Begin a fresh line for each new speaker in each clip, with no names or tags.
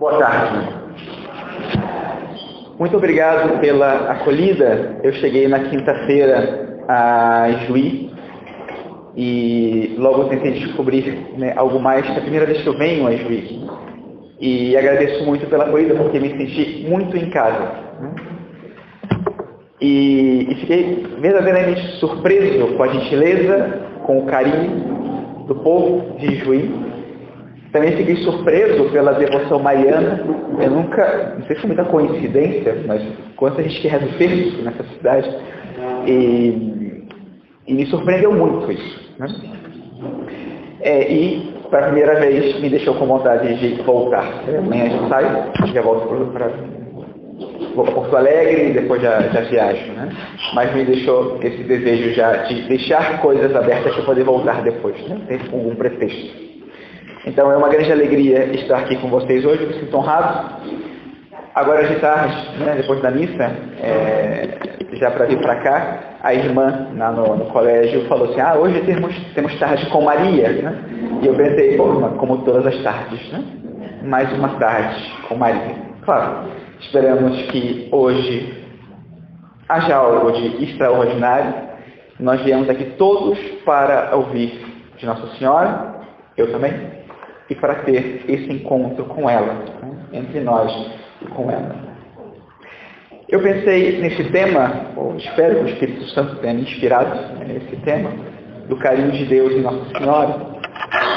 Boa tarde. Muito obrigado pela acolhida. Eu cheguei na quinta-feira a Juí e logo tentei descobrir algo mais. É a primeira vez que eu venho a Juí. E agradeço muito pela acolhida porque me senti muito em casa. E fiquei verdadeiramente surpreso com a gentileza, com o carinho do povo de Juí. Também fiquei surpreso pela devoção mariana. Eu nunca, não sei se é muita coincidência, mas quanta gente que reza o terço nessa cidade. E me surpreendeu muito isso. Né? E, pela primeira vez, me deixou com vontade de voltar. Amanhã já saio, já volto vou para Porto Alegre e depois já viajo. Né? Mas me deixou esse desejo já de deixar coisas abertas para poder voltar depois. Né? Tem algum pretexto. Então é uma grande alegria estar aqui com vocês hoje, me sinto honrado. Agora de tarde, né, depois da missa, já para vir para cá, a irmã no colégio falou assim, hoje temos tarde com Maria. Né? E eu pensei, como todas as tardes, né? Mais uma tarde com Maria. Claro, esperamos que hoje haja algo de extraordinário. Nós viemos aqui todos para ouvir de Nossa Senhora, eu também, e para ter esse encontro com ela, né? Entre nós e com ela. Eu pensei nesse tema, espero que o Espírito Santo tenha me inspirado nesse tema, do carinho de Deus em Nossa Senhora.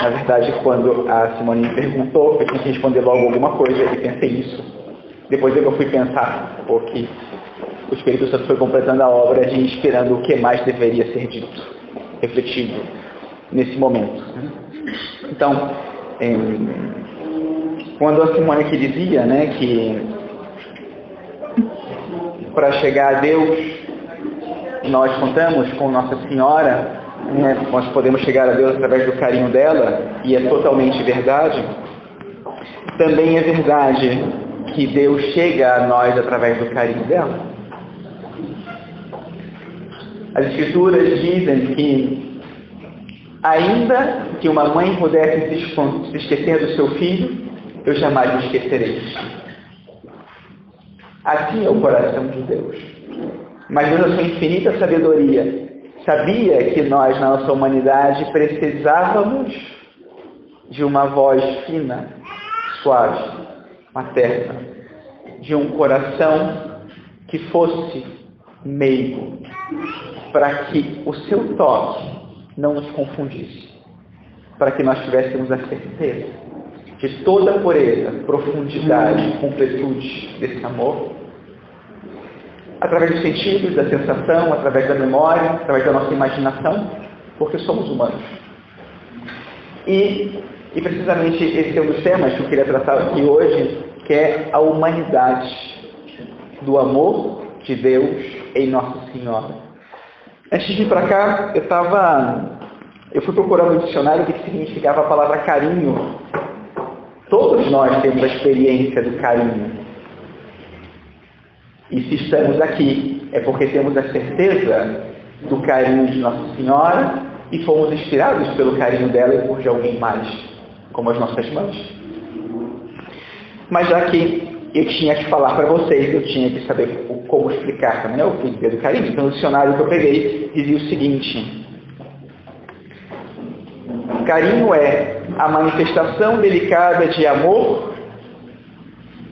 Na verdade, quando a Simone me perguntou, eu tinha que responder logo alguma coisa e pensei nisso. Depois eu fui pensar, porque o Espírito Santo foi completando a obra de inspirando o que mais deveria ser dito, refletido nesse momento. Então, quando a Simone que dizia, né, que para chegar a Deus nós contamos com Nossa Senhora, né, nós podemos chegar a Deus através do carinho dela, e é totalmente verdade. Também é verdade que Deus chega a nós através do carinho dela. As Escrituras dizem que ainda que uma mãe pudesse se esquecer do seu filho, eu jamais me esquecerei. Assim é o coração de Deus. Mas Deus, na sua infinita sabedoria, sabia que nós, na nossa humanidade, precisávamos de uma voz fina, suave, materna, de um coração que fosse meigo, para que o seu toque não nos confundisse, para que nós tivéssemos a certeza de toda a pureza, profundidade, completude desse amor, através dos sentidos, da sensação, através da memória, através da nossa imaginação, porque somos humanos. E precisamente esse é um dos temas que eu queria tratar aqui hoje, que é a humanidade do amor de Deus em Nossa Senhora. Antes de vir para cá, eu fui procurando no dicionário o que significava a palavra carinho. Todos nós temos a experiência do carinho. E se estamos aqui, é porque temos a certeza do carinho de Nossa Senhora e fomos inspirados pelo carinho dela e por de alguém mais, como as nossas mães. Mas já que eu tinha que falar para vocês, eu tinha que saber como explicar também o que é do carinho. Então, no dicionário que eu peguei, dizia o seguinte: carinho é a manifestação delicada de amor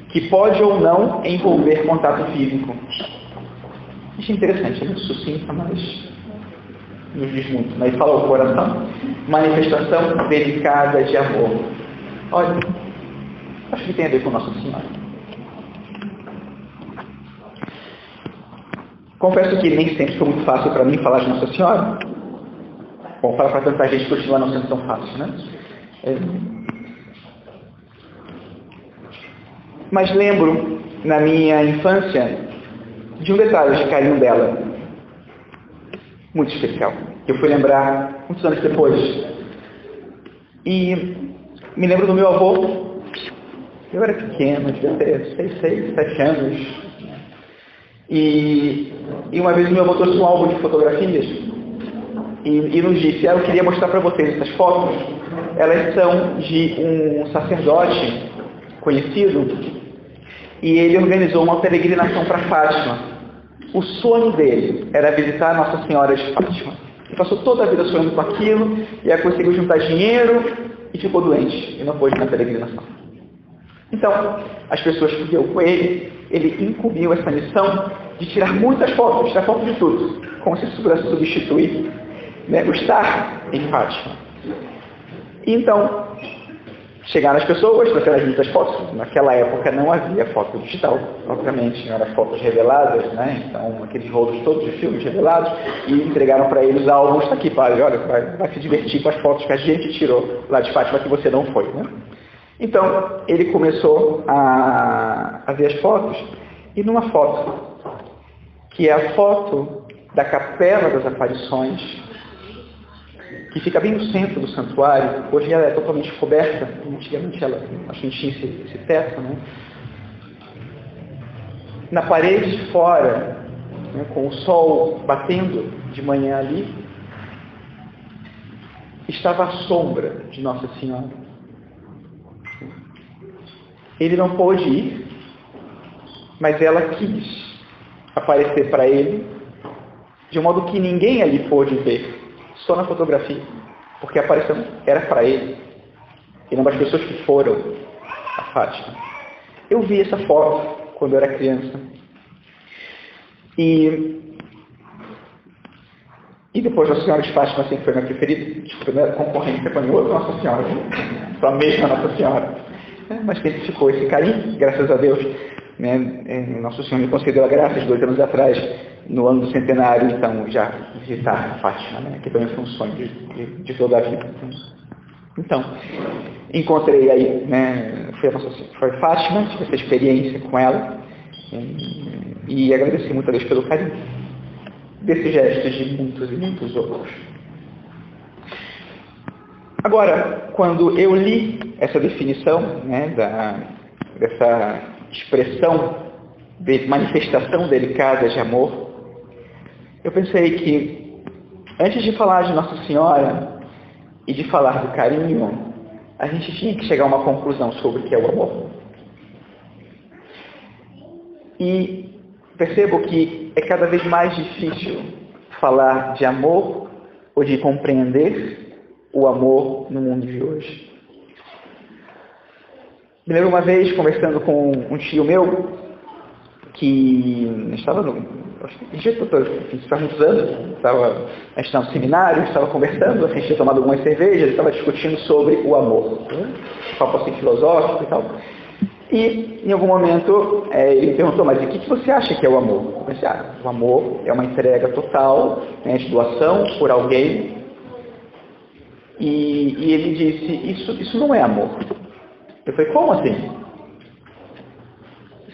que pode ou não envolver contato físico. Isso é interessante, é muito sucinto, mas nos diz muito. Mas fala o coração. Manifestação delicada de amor. Olha, acho que tem a ver com Nossa Senhora. Confesso que nem sempre foi muito fácil para mim falar de Nossa Senhora. Bom, falar para tanta gente continua não sendo tão fácil, né? Mas lembro, na minha infância, de um detalhe de carinho dela, muito especial, que eu fui lembrar muitos anos depois. E me lembro do meu avô. Eu era pequeno, devia ter 6, 7 anos. E uma vez o meu avô trouxe um álbum de fotografias e nos disse, eu queria mostrar para vocês essas fotos. Elas são de um sacerdote conhecido, e ele organizou uma peregrinação para Fátima. O sonho dele era visitar Nossa Senhora de Fátima. Ele passou toda a vida sonhando com aquilo, e aí conseguiu juntar dinheiro e ficou doente, e não pôde ir na peregrinação. Então, as pessoas que viveram com ele, ele incumbiu essa missão de tirar muitas fotos, tirar fotos de tudo, como se isso pudesse substituir, né, o estar em Fátima. Então, chegaram as pessoas, trouxeram muitas fotos. Naquela época não havia foto digital, obviamente, eram as fotos reveladas, né? Então, aqueles rolos todos de filmes revelados, e entregaram para eles álbuns. Está aqui, padre, olha, vai se divertir com as fotos que a gente tirou lá de Fátima, que você não foi, né? Então, ele começou a ver as fotos, e numa foto, que é a foto da Capela das Aparições, que fica bem no centro do santuário. Hoje ela é totalmente coberta, antigamente ela, a gente tinha esse teto, né? Na parede de fora, né, com o sol batendo de manhã ali, estava a sombra de Nossa Senhora. Ele não pôde ir, mas ela quis aparecer para ele, de um modo que ninguém ali pôde ver, só na fotografia, porque a aparição era para ele. Ele é uma das pessoas que foram a Fátima. Eu vi essa foto quando eu era criança. E depois Nossa Senhora de Fátima sempre foi minha preferida. Desculpa, não era concorrência com nenhuma outra Nossa Senhora, só a mesma Nossa Senhora. Mas sempre ficou esse carinho, graças a Deus. Né? Nosso Senhor me concedeu a graça de 2 anos atrás, no ano do centenário, então, já visitar a Fátima, né? Que também foi um sonho de toda a vida. Então, encontrei aí, né? Foi Fátima, tive essa experiência com ela, e agradeci muito a Deus pelo carinho desses gestos de muitos e muitos outros. Agora, quando eu li essa definição, né, dessa expressão de manifestação delicada de amor, eu pensei que, antes de falar de Nossa Senhora e de falar do carinho, a gente tinha que chegar a uma conclusão sobre o que é o amor. E percebo que é cada vez mais difícil falar de amor ou de compreender o amor no mundo de hoje. Me lembro uma vez conversando com um tio meu que estava há muitos anos, estava estudando seminário, estava conversando, a gente tinha tomado algumas cervejas, estava discutindo sobre o amor, papo assim filosófico e tal. E, em algum momento, ele me perguntou, mas o que você acha que é o amor? Eu pensei, o amor é uma entrega total, né, de doação por alguém. E ele disse, isso não é amor. Eu falei, como assim?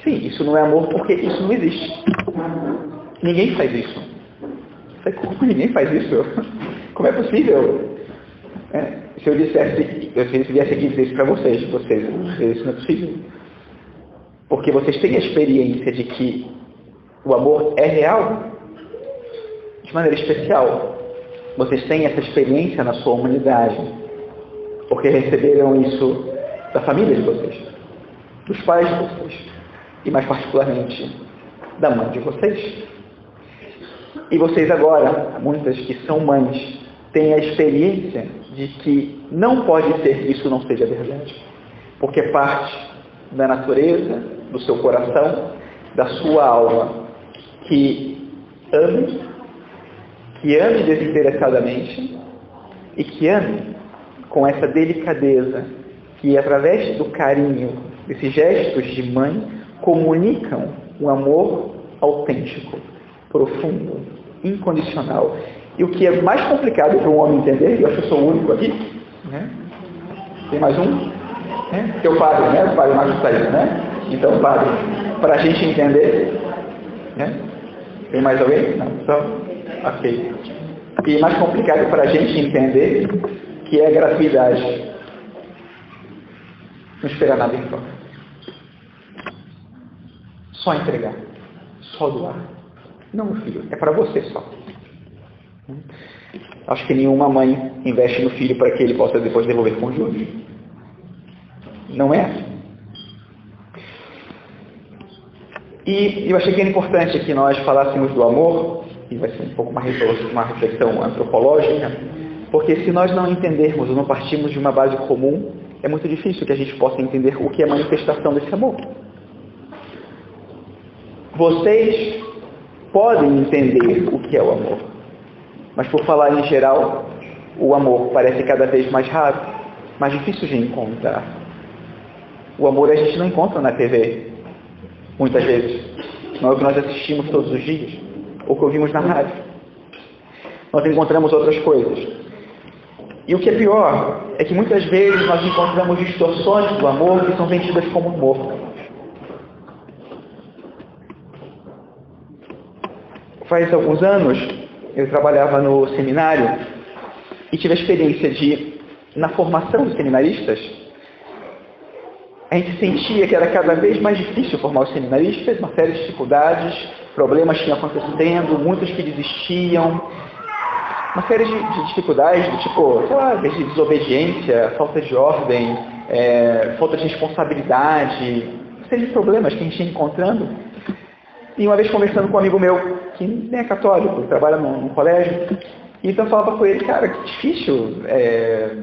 Sim, isso não é amor porque isso não existe. Ninguém faz isso. Eu falei, como ninguém faz isso? Como é possível? Se eu viesse aqui dizer isso para vocês, isso não é possível. Porque vocês têm a experiência de que o amor é real de maneira especial. Vocês têm essa experiência na sua humanidade, porque receberam isso da família de vocês, dos pais de vocês, e mais particularmente da mãe de vocês. E vocês agora, muitas que são mães, têm a experiência de que não pode ser que isso não seja verdade, porque parte da natureza, do seu coração, da sua alma, que ame desinteressadamente e que ame com essa delicadeza, que através do carinho, desses gestos de mãe, comunicam um amor autêntico, profundo, incondicional. E o que é mais complicado para um homem entender, eu acho que eu sou o único aqui, né? Tem mais um? Que é o padre, né? O padre Marcos Saída, né? Então, padre, para a gente entender, né? Tem mais alguém? Não, só? Ok. E mais complicado para a gente entender que é a gratuidade. Não esperar nada em troca. Só entregar. Só doar. Não, meu filho, é para você só. Acho que nenhuma mãe investe no filho para que ele possa depois devolver com juros. Não é assim. E eu achei que era importante que nós falássemos do amor, e vai ser um pouco uma reflexão antropológica, porque se nós não entendermos ou não partirmos de uma base comum, é muito difícil que a gente possa entender o que é a manifestação desse amor. Vocês podem entender o que é o amor, mas por falar em geral, o amor parece cada vez mais raro, mais difícil de encontrar. O amor a gente não encontra na TV, muitas vezes. Não é o que nós assistimos todos os dias, ou que ouvimos na rádio. Nós encontramos outras coisas. E o que é pior é que muitas vezes nós encontramos distorções do amor que são vendidas como amor. Faz alguns anos, eu trabalhava no seminário e tive a experiência de, na formação dos seminaristas, a gente sentia que era cada vez mais difícil formar os seminaristas, uma série de dificuldades, problemas que iam acontecendo, muitos que desistiam, uma série de dificuldades do tipo, sei lá, desde desobediência, falta de ordem, falta de responsabilidade, uma série de problemas que a gente ia encontrando. E uma vez conversando com um amigo meu, que nem é católico, trabalha num colégio, e então eu falava com ele, cara, que difícil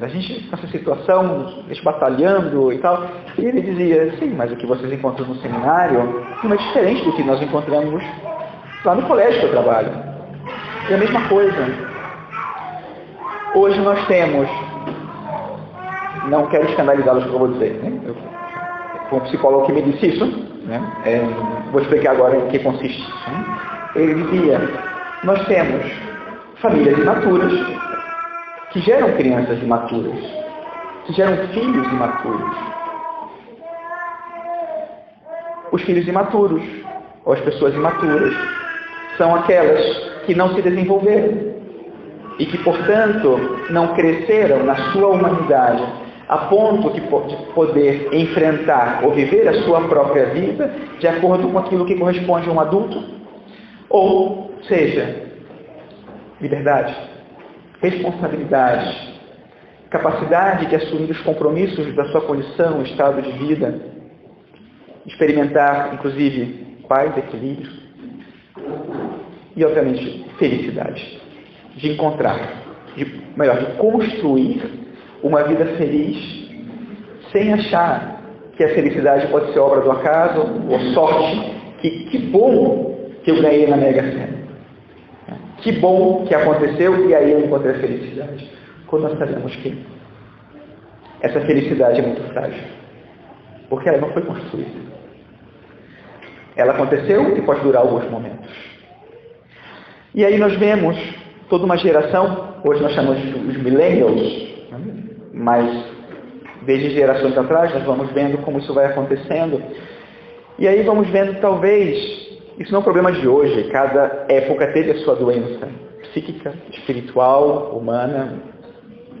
a gente nessa situação, a gente batalhando e tal. E ele dizia, sim, mas o que vocês encontram no seminário não é diferente do que nós encontramos lá no colégio que eu trabalho. É a mesma coisa. Hoje nós temos, não quero escandalizá-los que eu vou dizer, né? Foi um psicólogo que me disse isso, né? Vou explicar agora em que consiste isso. Né? Ele dizia, nós temos famílias imaturas que geram crianças imaturas, que geram filhos imaturos. Os filhos imaturos, ou as pessoas imaturas, são aquelas que não se desenvolveram e que, portanto, não cresceram na sua humanidade a ponto de poder enfrentar ou viver a sua própria vida de acordo com aquilo que corresponde a um adulto. Ou seja, liberdade, responsabilidade, capacidade de assumir os compromissos da sua condição, estado de vida, experimentar, inclusive, paz, equilíbrio e, obviamente, felicidade. De encontrar, de construir uma vida feliz sem achar que a felicidade pode ser obra do acaso ou sorte. Que bom que eu ganhei na Mega Sena. Que bom que aconteceu e aí eu encontrei a felicidade. Quando nós sabemos que essa felicidade é muito frágil. Porque ela não foi construída. Ela aconteceu e pode durar alguns momentos. E aí nós vemos toda uma geração, hoje nós chamamos de os millennials, mas desde gerações atrás nós vamos vendo como isso vai acontecendo. E aí vamos vendo, talvez, isso não é um problema de hoje, cada época teve a sua doença psíquica, espiritual, humana.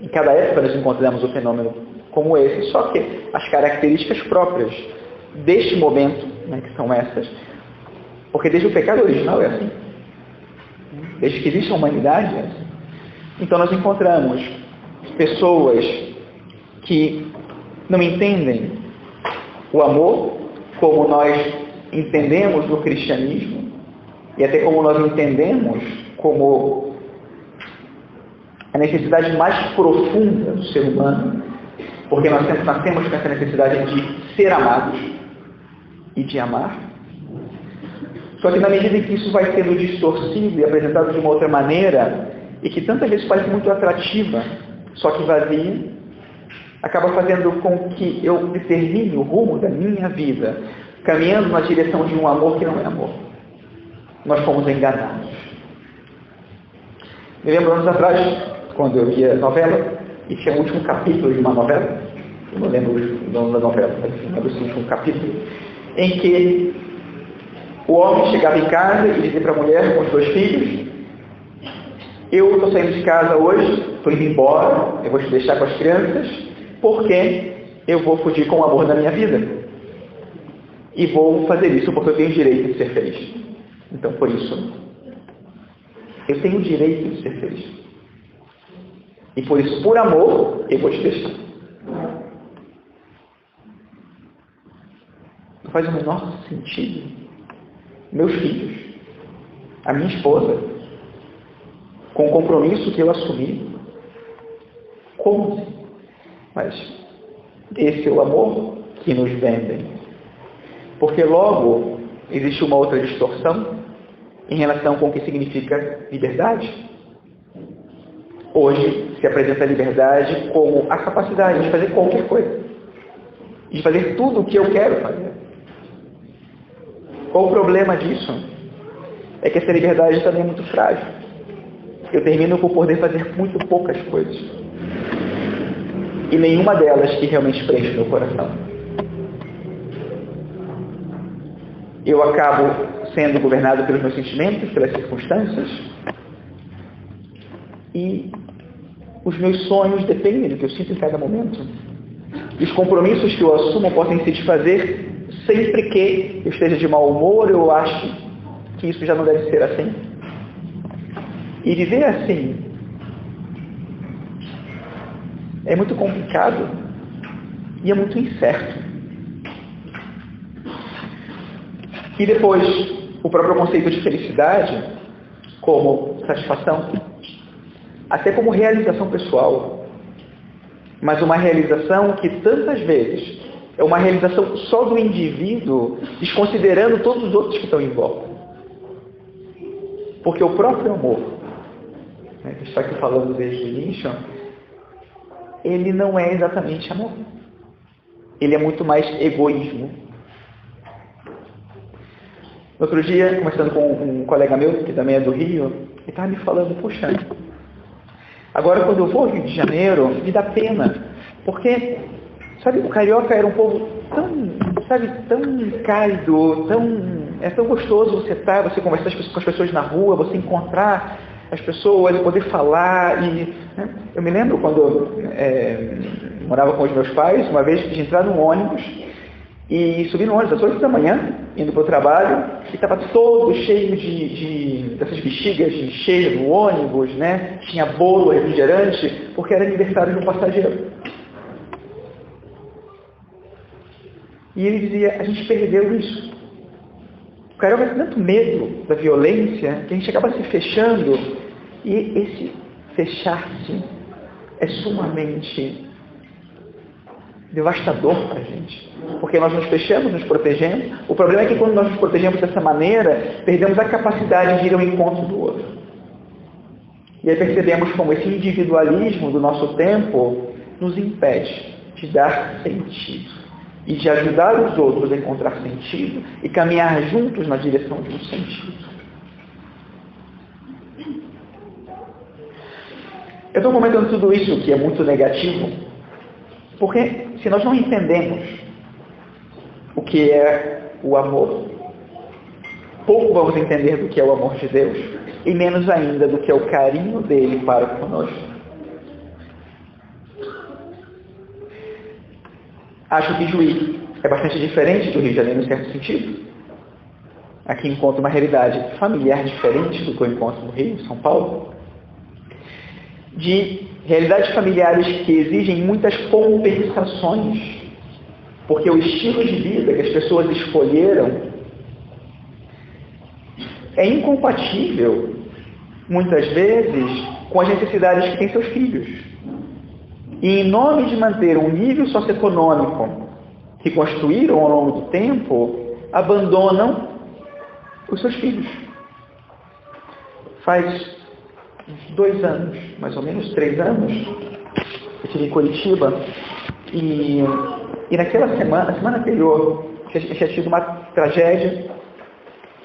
Em cada época nós encontramos um fenômeno como esse, só que as características próprias deste momento, né, que são essas, porque desde o pecado original é assim. Desde que existe a humanidade é assim. Então nós encontramos pessoas que não entendem o amor como nós entendemos no cristianismo e até como nós entendemos como a necessidade mais profunda do ser humano, porque nós nascemos com essa necessidade de ser amados e de amar. Só que na medida em que isso vai sendo distorcido e apresentado de uma outra maneira, e que tantas vezes parece muito atrativa, só que vazia, acaba fazendo com que eu determine o rumo da minha vida, caminhando na direção de um amor que não é amor. Nós fomos enganados. Me lembro anos atrás, quando eu via novela, e tinha o último capítulo de uma novela, eu não lembro o nome da novela, mas enfim, lembro o último capítulo, em que o homem chegava em casa e dizia para a mulher com os 2 filhos, eu estou saindo de casa hoje, estou indo embora, eu vou te deixar com as crianças, porque eu vou fugir com o amor da minha vida. E vou fazer isso porque eu tenho o direito de ser feliz. Então, por isso, eu tenho o direito de ser feliz. E por isso, por amor, eu vou te deixar. Não faz o menor sentido. meus filhos, a minha esposa, com o compromisso que eu assumi. Como assim? Mas esse é o amor que nos vendem. Porque logo existe uma outra distorção em relação com o que significa liberdade. Hoje se apresenta a liberdade como a capacidade de fazer qualquer coisa, de fazer tudo o que eu quero fazer. Qual o problema disso? É que essa liberdade também é muito frágil. Eu termino por poder fazer muito poucas coisas. E nenhuma delas que realmente preenche meu coração. Eu acabo sendo governado pelos meus sentimentos, pelas circunstâncias. E os meus sonhos dependem do que eu sinto em cada momento. E os compromissos que eu assumo podem se desfazer sempre que eu esteja de mau humor, eu acho que isso já não deve ser assim. E viver assim é muito complicado e é muito incerto. E depois, o próprio conceito de felicidade, como satisfação, até como realização pessoal, mas uma realização que tantas vezes é uma realização só do indivíduo, desconsiderando todos os outros que estão em volta. Porque o próprio amor, que a gente está aqui falando desde o início, ele não é exatamente amor. Ele é muito mais egoísmo. Outro dia, conversando com um colega meu, que também é do Rio, ele estava me falando, puxa, agora quando eu vou ao Rio de Janeiro, me dá pena, porque, sabe, o carioca era um povo tão cálido, é tão gostoso você estar, você conversar com as pessoas na rua, você encontrar as pessoas e poder falar. Eu me lembro quando eu morava com os meus pais, uma vez de entrar num ônibus e subir no ônibus às 8 da manhã, indo para o trabalho, e estava todo cheio dessas bexigas cheias do ônibus, né? Tinha bolo, refrigerante, porque era aniversário de um passageiro. E ele dizia, a gente perdeu isso. O carioca tem tanto medo da violência que a gente acaba se fechando, e esse fechar-se é sumamente devastador para a gente. Porque nós nos fechamos, nos protegemos. O problema é que quando nós nos protegemos dessa maneira, perdemos a capacidade de ir ao encontro do outro. E aí percebemos como esse individualismo do nosso tempo nos impede de dar sentido e de ajudar os outros a encontrar sentido e caminhar juntos na direção de um sentido. Eu estou comentando tudo isso que é muito negativo, porque se nós não entendemos o que é o amor, pouco vamos entender do que é o amor de Deus, e menos ainda do que é o carinho dele para conosco. Acho que Juí é bastante diferente do Rio de Janeiro em certo sentido. Aqui encontro uma realidade familiar diferente do que eu encontro no Rio, em São Paulo. De realidades familiares que exigem muitas compensações, porque o estilo de vida que as pessoas escolheram é incompatível, muitas vezes, com as necessidades que têm seus filhos. E em nome de manter um nível socioeconômico que construíram ao longo do tempo, abandonam os seus filhos. Faz 2 anos, mais ou menos 3 anos, eu estive em Curitiba e naquela semana, a semana anterior, tinha tido uma tragédia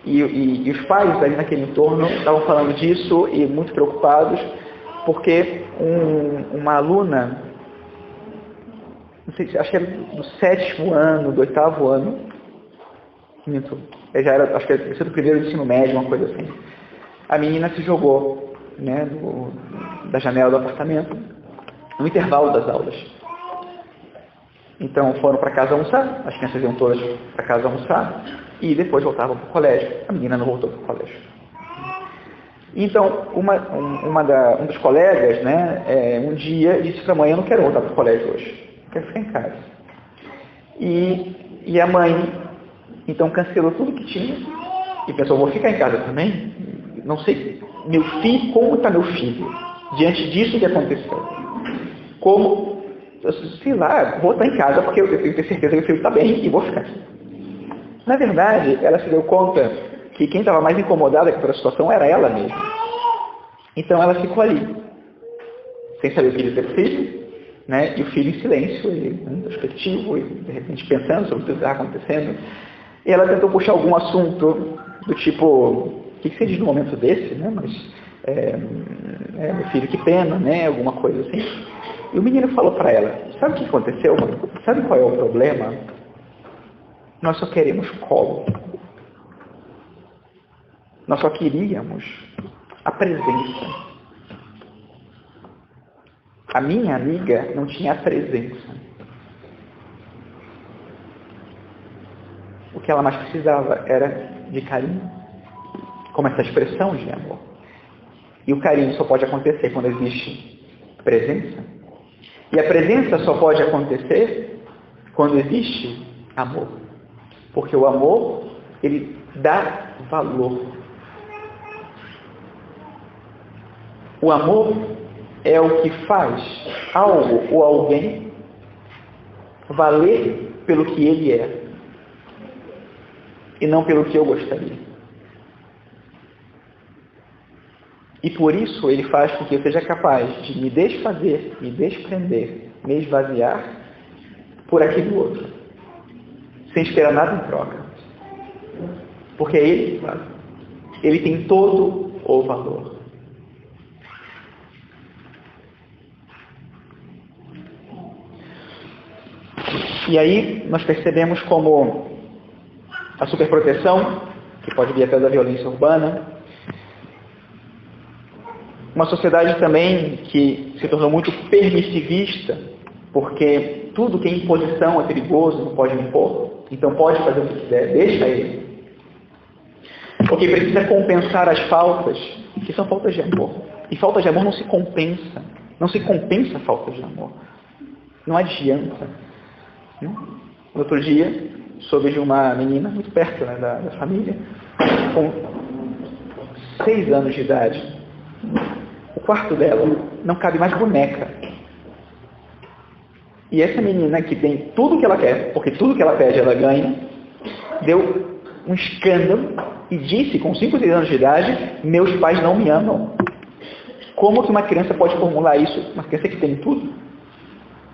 e os pais ali naquele entorno estavam falando disso e muito preocupados porque uma aluna, não sei, acho que era do 7º ano, do 8º ano, já era, acho que era do 1º do ensino médio, uma coisa assim. A menina se jogou, né, da janela do apartamento, no intervalo das aulas. Então foram para casa almoçar, as crianças iam todas para casa almoçar, e depois voltavam para o colégio. A menina não voltou para o colégio. Então, um dos colegas, né, um dia disse para a mãe, eu não quero voltar para o colégio hoje, eu quero ficar em casa. E a mãe, então, cancelou tudo que tinha E pensou, vou ficar em casa também? Não sei, meu filho, como está meu filho? Diante disso que aconteceu. Como, sei lá, vou estar em casa porque eu tenho que ter certeza que o filho está bem e vou ficar aqui. Na verdade, ela se deu conta que quem estava mais incomodada com a situação era ela mesma. Então ela ficou ali, sem saber o que dizer para o filho, né? E o filho em silêncio, ele, introspectivo, e de repente pensando sobre tudo que estava acontecendo. E ela tentou puxar algum assunto do tipo, o que você diz num momento desse, né? Mas, meu filho, que pena, né? Alguma coisa assim. E o menino falou para ela, sabe o que aconteceu? Sabe qual é o problema? Nós só queremos colo. Nós só queríamos a presença. A minha amiga não tinha a presença. O que ela mais precisava era de carinho, como essa expressão de amor. E o carinho só pode acontecer quando existe presença. E a presença só pode acontecer quando existe amor. Porque o amor, ele dá valor. O amor é o que faz algo ou alguém valer pelo que ele é e não pelo que eu gostaria. E por isso ele faz com que eu seja capaz de me desfazer, me desprender, me esvaziar por aquilo outro, sem esperar nada em troca. Porque é ele que faz. Ele tem todo o valor. E aí nós percebemos como a superproteção, que pode vir até da violência urbana, uma sociedade também que se tornou muito permissivista, porque tudo que é imposição é perigoso, não pode impor, então pode fazer o que quiser, deixa ele. Porque precisa compensar as faltas, que são faltas de amor. E falta de amor não se compensa. Não se compensa a falta de amor. Não adianta. No outro dia, soube de uma menina muito perto, né, da família, com 6 anos de idade. O quarto dela não cabe mais boneca. E essa menina que tem tudo que ela quer, porque tudo que ela pede ela ganha, deu um escândalo e disse com 5 ou 6 anos de idade, meus pais não me amam. Como que uma criança pode formular isso? Uma criança que tem tudo?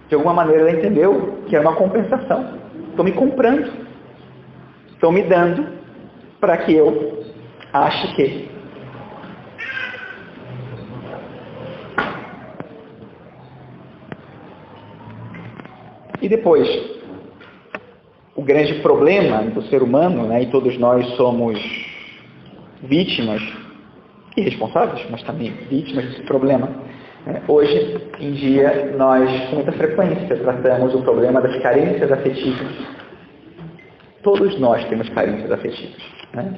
De alguma maneira ela entendeu que é uma compensação. Estão me comprando. Estão me dando para que eu ache que. E depois, o grande problema do ser humano, né, e todos nós somos vítimas, e responsáveis, mas também vítimas desse problema. Hoje em dia, nós com muita frequência tratamos o problema das carências afetivas. Todos nós temos carências afetivas. Né?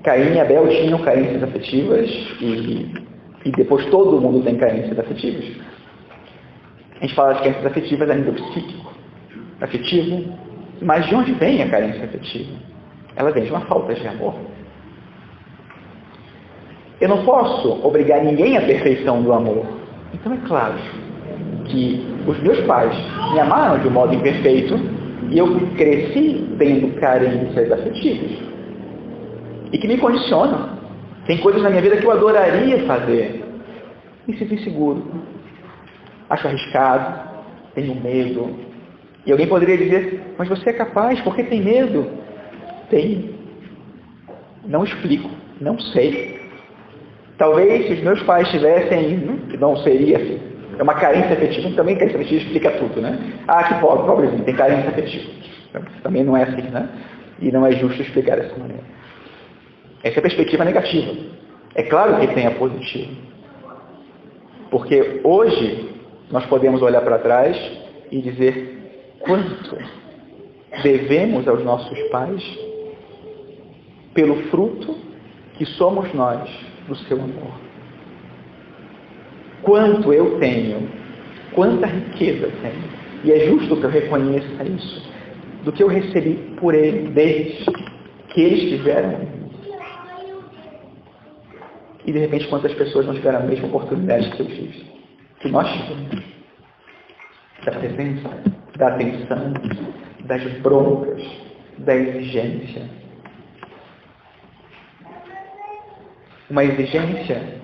Caim e Abel tinham carências afetivas e depois todo mundo tem carências afetivas. A gente fala de carências afetivas a nível psíquico, afetivo, mas de onde vem a carência afetiva? Ela vem de uma falta de amor. Eu não posso obrigar ninguém à perfeição do amor. Então é claro que os meus pais me amaram de um modo imperfeito e eu cresci tendo carências afetivas e que me condicionam. Tem coisas na minha vida que eu adoraria fazer. Me sinto inseguro. Acho arriscado. Tenho medo. E alguém poderia dizer, mas você é capaz, por que tem medo? Tenho. Não explico. Não sei. Talvez se os meus pais tivessem, não seria assim. É uma carência afetiva, também carência afetiva explica tudo, né? Ah, que pobrezinho, tem carência afetiva. Também não é assim, né? E não é justo explicar dessa maneira. Essa é a perspectiva negativa. É claro que tem a positiva. Porque hoje nós podemos olhar para trás e dizer quanto devemos aos nossos pais pelo fruto que somos nós do seu amor. Quanto eu tenho, quanta riqueza eu tenho. E é justo que eu reconheça isso, do que eu recebi por ele, deles. que eles tiveram. E de repente quantas pessoas não tiveram a mesma oportunidade que eu tive, que nós tivemos. Da presença, da atenção, das broncas, da exigência. Uma exigência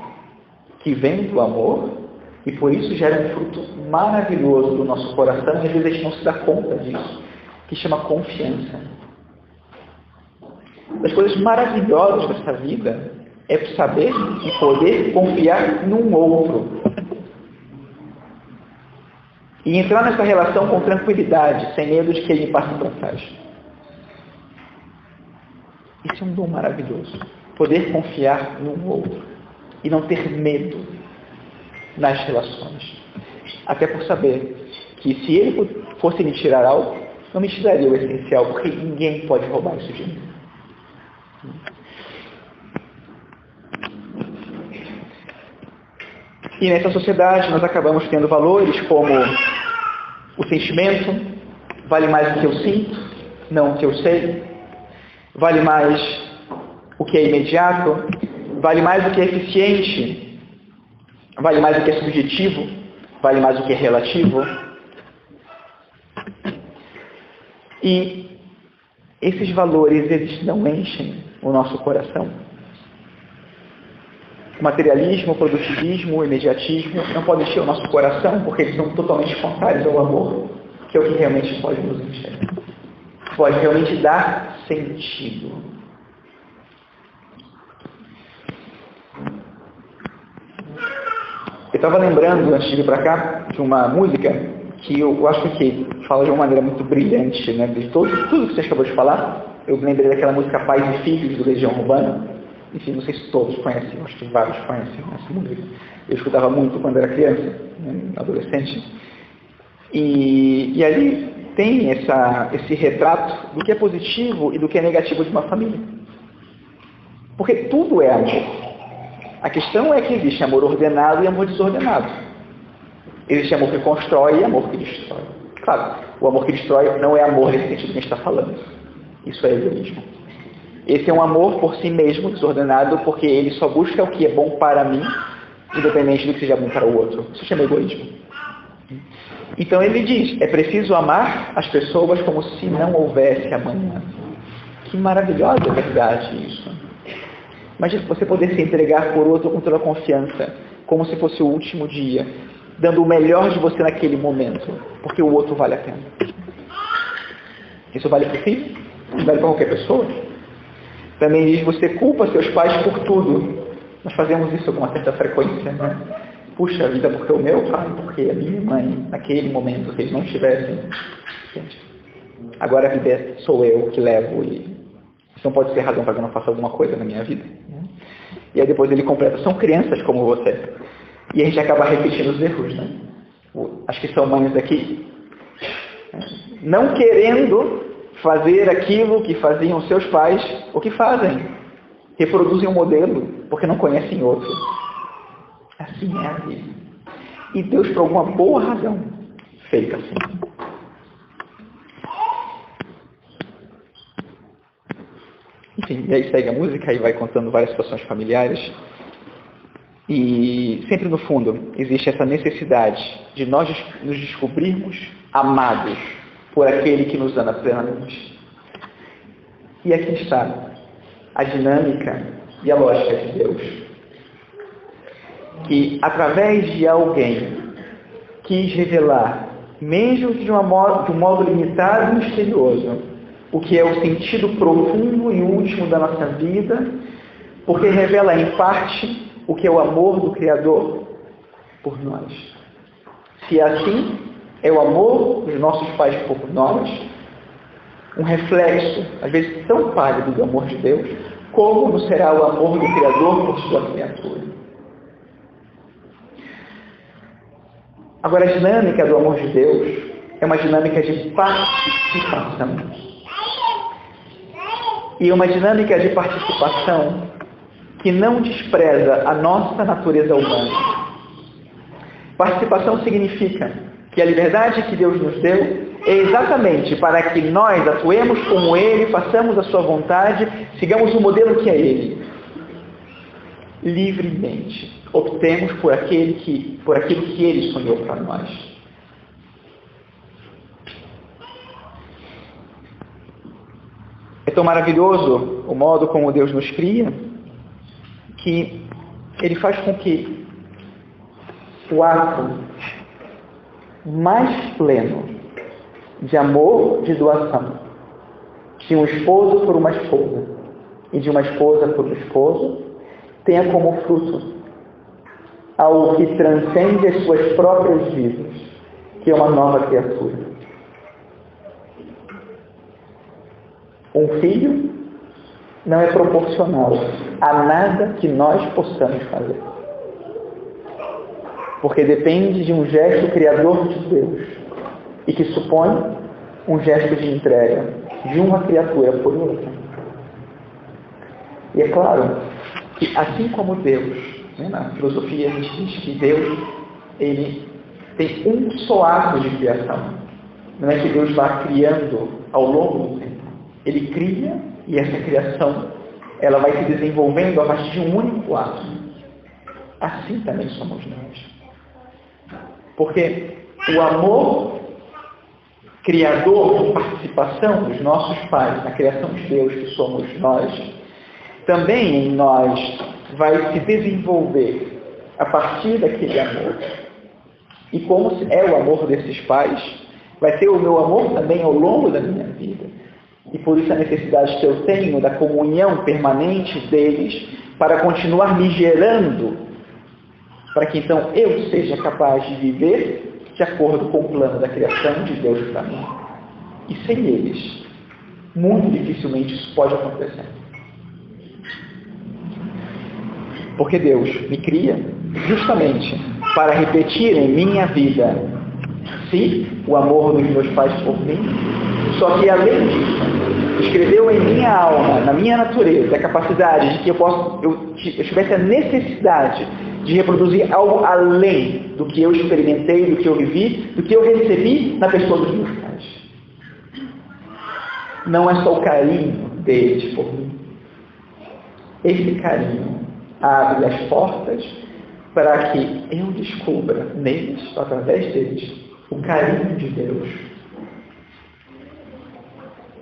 que vem do amor e por isso gera um fruto maravilhoso do nosso coração e às vezes a gente não se dá conta disso, que chama confiança. Das coisas maravilhosas dessa vida é saber e poder confiar num outro. E entrar nessa relação com tranquilidade, sem medo de que ele passe para trás. Isso é um dom maravilhoso. Poder confiar num outro. E não ter medo nas relações. Até por saber que se ele fosse me tirar algo, não me tiraria o essencial, porque ninguém pode roubar isso de mim. E nessa sociedade nós acabamos tendo valores como o sentimento, vale mais o que eu sinto, não o que eu sei, vale mais o que é imediato, vale mais o que é eficiente, vale mais o que é subjetivo, vale mais o que é relativo. E esses valores, eles não enchem o nosso coração. O materialismo, o produtivismo, o imediatismo não podem encher o nosso coração porque eles são totalmente contrários ao amor, que é o que realmente pode nos encher. Pode realmente dar sentido. Eu estava lembrando, antes de vir para cá, de uma música que eu acho que fala de uma maneira muito brilhante, né? De tudo que você acabou de falar. Eu lembrei daquela música Pais e Filhos, do Legião Urbana. Enfim, não sei se todos conhecem, acho que vários conhecem essa música. Eu escutava muito quando era criança, né, adolescente. E ali tem esse retrato do que é positivo e do que é negativo de uma família. Porque tudo é amor. A questão é que existe amor ordenado e amor desordenado. Existe amor que constrói e amor que destrói. Claro, o amor que destrói não é amor nesse sentido que a gente está falando. Isso é egoísmo. Esse é um amor por si mesmo, desordenado, porque ele só busca o que é bom para mim, independente do que seja bom para o outro. Isso chama egoísmo. Então ele diz, é preciso amar as pessoas como se não houvesse amanhã. Que maravilhosa verdade isso. Imagina você poder se entregar por outro com toda a confiança, como se fosse o último dia, dando o melhor de você naquele momento, porque o outro vale a pena. Isso vale para o filho, isso vale para qualquer pessoa. Também diz, você culpa seus pais por tudo. Nós fazemos isso com uma certa frequência, né? Puxa a vida, porque o meu pai, porque a minha mãe, naquele momento, se eles não estivessem. Gente, agora a vida sou eu que levo e isso não pode ser razão para que eu não faça alguma coisa na minha vida. E aí depois ele completa, são crianças como você. E a gente acaba repetindo os erros, né? Acho que são mães aqui, não querendo fazer aquilo que faziam seus pais, o que fazem. Reproduzem um modelo, porque não conhecem outro. Assim é a vida. E Deus, por alguma boa razão, fez assim. Enfim, e aí segue a música e vai contando várias situações familiares. E sempre no fundo existe essa necessidade de nós nos descobrirmos amados por aquele que nos ama plenamente. E aqui está a dinâmica e a lógica de Deus. Que através de alguém quis revelar, mesmo de um modo limitado e misterioso, o que é o sentido profundo e último da nossa vida, porque revela em parte o que é o amor do Criador por nós. Se assim é o amor dos nossos pais por nós, um reflexo, às vezes tão pálido do amor de Deus, como não será o amor do Criador por sua criatura. Agora, a dinâmica do amor de Deus é uma dinâmica de participação. E uma dinâmica de participação que não despreza a nossa natureza humana. Participação significa que a liberdade que Deus nos deu é exatamente para que nós atuemos como Ele, façamos a sua vontade, sigamos o modelo que é Ele. Livremente. Optemos por aquilo que Ele sonhou para nós. É tão maravilhoso o modo como Deus nos cria, que Ele faz com que o ato mais pleno de amor, de doação, de um esposo por uma esposa e de uma esposa por um esposo, tenha como fruto algo que transcende as suas próprias vidas, que é uma nova criatura. Um filho não é proporcional a nada que nós possamos fazer. Porque depende de um gesto criador de Deus e que supõe um gesto de entrega de uma criatura por outra. E é claro que assim como Deus, na filosofia a gente diz que Deus, Ele tem um só ato de criação. Não é que Deus vá criando ao longo do tempo. Ele cria e essa criação ela vai se desenvolvendo a partir de um único ato. Assim também somos nós. Porque o amor criador de participação dos nossos pais na criação de Deus, que somos nós, também em nós vai se desenvolver a partir daquele amor. E como é o amor desses pais, vai ser o meu amor também ao longo da minha vida. E por isso a necessidade que eu tenho da comunhão permanente deles para continuar me gerando, para que então eu seja capaz de viver de acordo com o plano da criação de Deus para mim. E sem eles, muito dificilmente isso pode acontecer. Porque Deus me cria justamente para repetir em minha vida, sim, o amor dos meus pais por mim, só que além disso, escreveu em minha alma, na minha natureza, a capacidade de que eu tivesse a necessidade de reproduzir algo além do que eu experimentei, do que eu vivi, do que eu recebi na pessoa dos meus pais. Não é só o carinho deles por mim. Esse carinho abre as portas para que eu descubra neles, através deles, o carinho de Deus,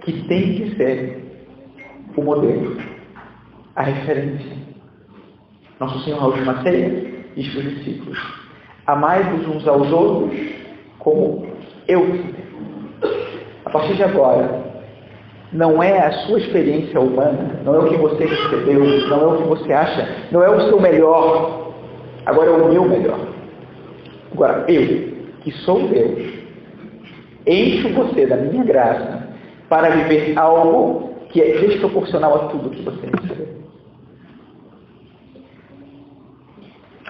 que tem que ser o modelo, a referência. Nosso Senhor, na última ceia, diz para os discípulos: amai-vos uns aos outros como eu fiz. A partir de agora, não é a sua experiência humana, não é o que você recebeu, não é o que você acha, não é o seu melhor, agora é o meu melhor. Agora, eu, que sou Deus, encho você da minha graça para viver algo que é desproporcional a tudo que você recebeu.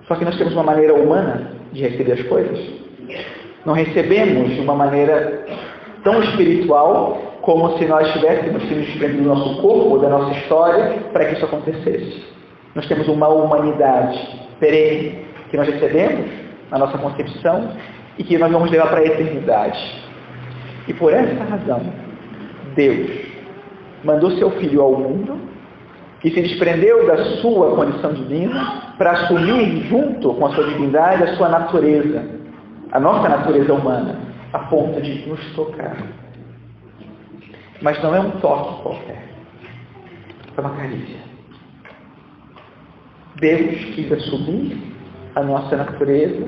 Só que nós temos uma maneira humana de receber as coisas. Não recebemos de uma maneira tão espiritual como se nós tivéssemos sido desprendidos do nosso corpo, da nossa história, para que isso acontecesse. Nós temos uma humanidade perene que nós recebemos na nossa concepção e que nós vamos levar para a eternidade. E por essa razão, Deus mandou seu Filho ao mundo, que se desprendeu da sua condição divina para assumir junto com a sua divindade a sua natureza, a nossa natureza humana, a ponto de nos tocar. Mas não é um toque qualquer, é uma carícia. Deus quis assumir a nossa natureza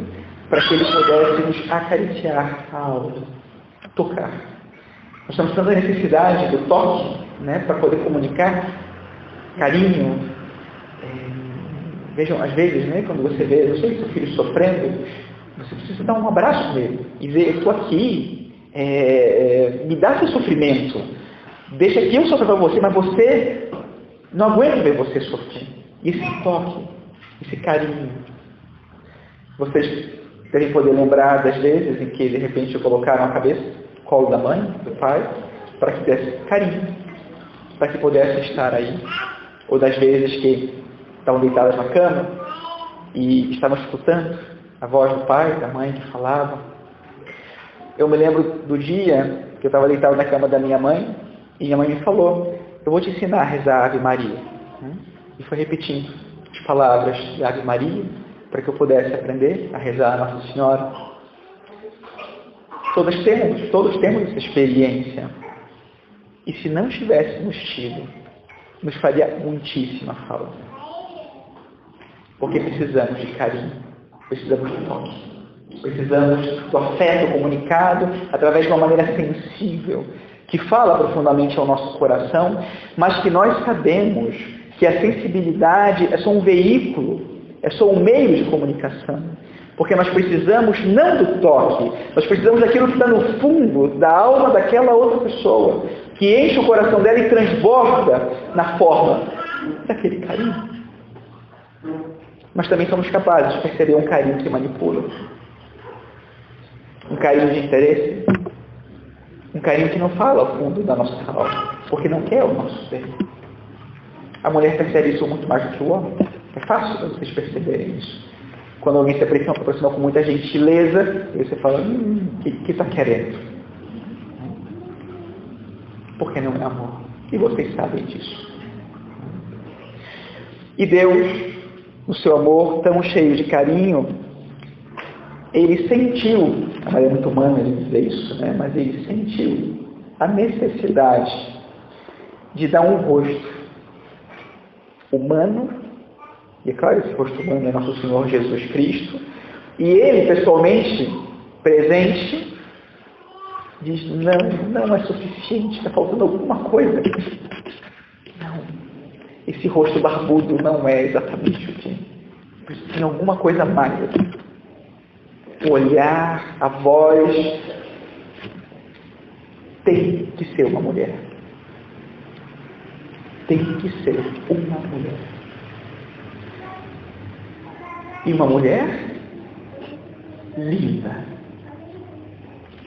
para que Ele pudesse nos acariciar a alma, tocar. Nós estamos tendo a necessidade do toque, para poder comunicar carinho. Vejam, às vezes, quando você vê, eu sei que seu filho sofrendo, você precisa dar um abraço nele e ver: eu estou aqui, me dá seu sofrimento, deixa que eu sofra para você, mas você não aguenta ver você sofrer. E esse toque, esse carinho, vocês devem poder lembrar das vezes em que de repente colocaram a cabeça no colo da mãe, do pai, para que desse carinho, para que pudesse estar aí. Ou das vezes que estavam deitadas na cama e estavam escutando a voz do pai, da mãe que falava. Eu me lembro do dia que eu estava deitado na cama da minha mãe e minha mãe me falou, eu vou te ensinar a rezar a Ave Maria. E foi repetindo as palavras de Ave Maria para que eu pudesse aprender a rezar a Nossa Senhora. Todos temos essa experiência. E se não tivéssemos tido, nos faria muitíssima falta. Porque precisamos de carinho, precisamos de toque. Precisamos do afeto comunicado através de uma maneira sensível, que fala profundamente ao nosso coração, mas que nós sabemos que a sensibilidade é só um veículo, é só um meio de comunicação. Porque nós precisamos não do toque, nós precisamos daquilo que está no fundo da alma daquela outra pessoa, que enche o coração dela e transborda na forma daquele carinho. Mas também somos capazes de perceber um carinho que manipula. Um carinho de interesse. Um carinho que não fala ao fundo da nossa alma, porque não quer o nosso bem. A mulher percebe isso muito mais do que o homem. É fácil para vocês perceberem isso. Quando alguém se aproxima com muita gentileza, e você fala, o que está querendo? Porque não é amor. E vocês sabem disso. E Deus, no seu amor tão cheio de carinho, ele sentiu, a maneira muito humana de dizer isso, né? Mas ele sentiu a necessidade de dar um rosto humano, e é claro, esse rosto humano é nosso Senhor Jesus Cristo, e ele pessoalmente, presente, diz, não é suficiente, está faltando alguma coisa. Não, esse rosto barbudo não é exatamente o que tem alguma coisa mais. O olhar, a voz, tem que ser uma mulher. Tem que ser uma mulher. E uma mulher linda,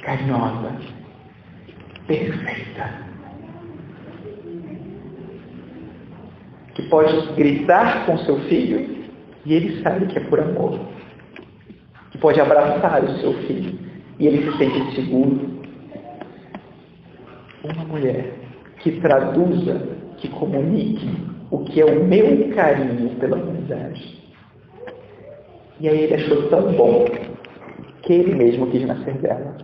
carinhosa, perfeita. Que pode gritar com seu filho e ele sabe que é por amor. Que pode abraçar o seu filho e ele se sente seguro. Uma mulher que traduza, que comunique o que é o meu carinho pela humanidade. E aí ele achou tão bom que ele mesmo quis nascer dela.